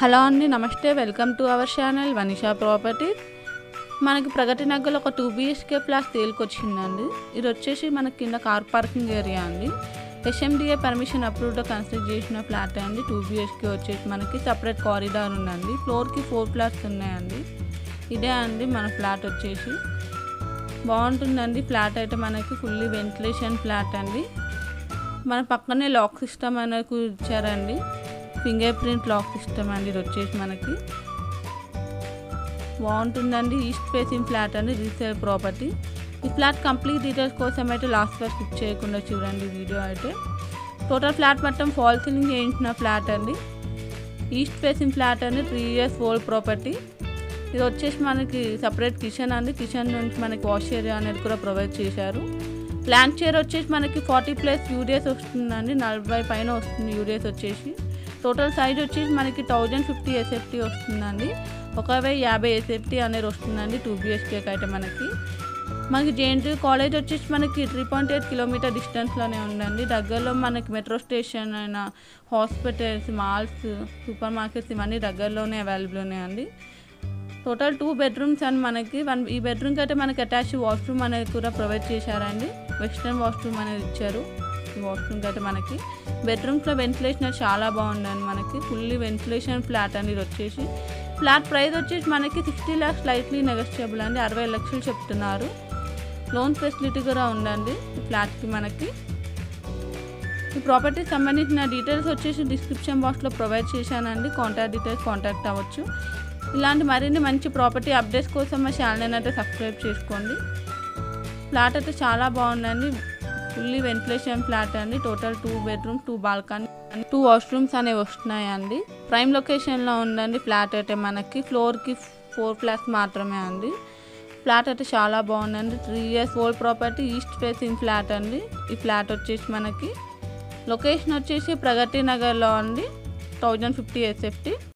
Hello అండి, నమస్తే. Welcome to our channel Vanisha properties. మనకి ప్రగతి నగర్లో ఒక 2 BHK ఫ్లాట్ సేల్కి వచ్చిందండి. ఇది వచ్చేసి మనకి కింద కార్ పార్కింగ్ ఏరియా అండి. SMDA పర్మిషన్ అప్రూవ్డ్గా కన్స్ట్రక్ట్ చేసిన ఫ్లాట్ అండి. 2 BHK వచ్చేసి మనకి సపరేట్ కారిడార్ ఉందండి. ఫ్లోర్కి 4 ఫ్లాట్స్ ఉన్నాయండి. ఇదే అండి మన ఫ్లాట్ వచ్చేసి బాగుంటుందండి. ఫ్లాట్ అయితే మనకి ఫుల్లీ వెంటిలేషన్ ఫ్లాట్ అండి. మన పక్కనే లాక్ సిస్టమ్ అనేది ఇచ్చారండి. ఫింగర్ ప్రింట్ లాక్ సిస్టమ్ అండి. ఇది వచ్చేసి మనకి బాగుంటుందండి. ఈస్ట్ ఫేసింగ్ ఫ్లాట్ అండి, రీసేల్ ప్రాపర్టీ. ఈ ఫ్లాట్ కంప్లీట్ డీటెయిల్స్ కోసం అయితే లాస్ట్ వరకు స్కిప్ చేయకుండా చూడండి వీడియో అయితే. టోటల్ ఫ్లాట్ మొత్తం ఫాల్ సీలింగ్ చేయించిన ఫ్లాట్ అండి. ఈస్ట్ ఫేసింగ్ ఫ్లాట్ అండి, 3 years ఓల్డ్ ప్రాపర్టీ. ఇది వచ్చేసి మనకి సపరేట్ కిచెన్ అండి. కిచెన్ నుంచి మనకి వాష్ ఏరియా అనేది కూడా ప్రొవైడ్ చేశారు. ప్లాంట్ చైర్ వచ్చేసి మనకి 40+ యూడిఎస్ వస్తుందండి. 40 పైన వస్తుంది యూడిఎస్ వచ్చేసి. టోటల్ సైజ్ వచ్చేసి మనకి 1050 SFT వస్తుందండి. 1050 SFT అనేది వస్తుందండి 2 BHK అయితే మనకి JNTU కాలేజ్ వచ్చేసి మనకి 3.8 కిలోమీటర్ డిస్టెన్స్లోనే ఉందండి. దగ్గరలో మనకి మెట్రో స్టేషన్ అయిన హాస్పిటల్స్, మాల్స్, సూపర్ మార్కెట్స్ ఇవన్నీ దగ్గరలోనే అవైలబుల్ ఉన్నాయండి. టోటల్ 2 bedrooms అండ్ మనకి ఈ బెడ్రూమ్కి అయితే మనకి అటాచ్ వాష్రూమ్ అనేది కూడా ప్రొవైడ్ చేశారండి. వెస్టర్న్ వాష్రూమ్ అనేది ఇచ్చారు. ఈ వాష్రూమ్కి అయితే మనకి బెడ్రూమ్స్లో వెంటిలేషన్ చాలా బాగుందండి. మనకి ఫుల్లీ వెంటిలేషన్ ఫ్లాట్ అండి. ఇది వచ్చేసి ఫ్లాట్ ప్రైస్ వచ్చేసి మనకి 60 lakhs స్లైట్లీ నెగోషియబుల్ అండి. 60 లక్షలు చెప్తున్నారు. లోన్ ఫెసిలిటీ కూడా ఉందండి ఈ ఫ్లాట్కి మనకి. ఈ ప్రాపర్టీకి సంబంధించిన డీటెయిల్స్ వచ్చేసి డిస్క్రిప్షన్ బాక్స్లో ప్రొవైడ్ చేశానండి. కాంటాక్ట్ డీటెయిల్స్ కాంటాక్ట్ అవ్వచ్చు. ఇలాంటి మరిన్ని మంచి ప్రాపర్టీ అప్డేట్స్ కోసం మా ఛానల్ అయితే సబ్స్క్రైబ్ చేసుకోండి. ఫ్లాట్ అయితే చాలా బాగుందండి. ఫుల్లీ వెంటిలేషన్ ఫ్లాట్ అండి. టోటల్ 2 bedrooms, 2 balcony, 2 washrooms అనేవి వస్తున్నాయండి. ప్రైమ్ లొకేషన్లో ఉందండి ఫ్లాట్ అయితే మనకి. ఫ్లోర్కి 4 flats మాత్రమే అండి. ఫ్లాట్ అయితే చాలా బాగుందండి. 3 years old property, east facing flat అండి. ఈ ఫ్లాట్ వచ్చేసి మనకి లొకేషన్ వచ్చేసి ప్రగతి నగర్లో అండి. 1050 SFT.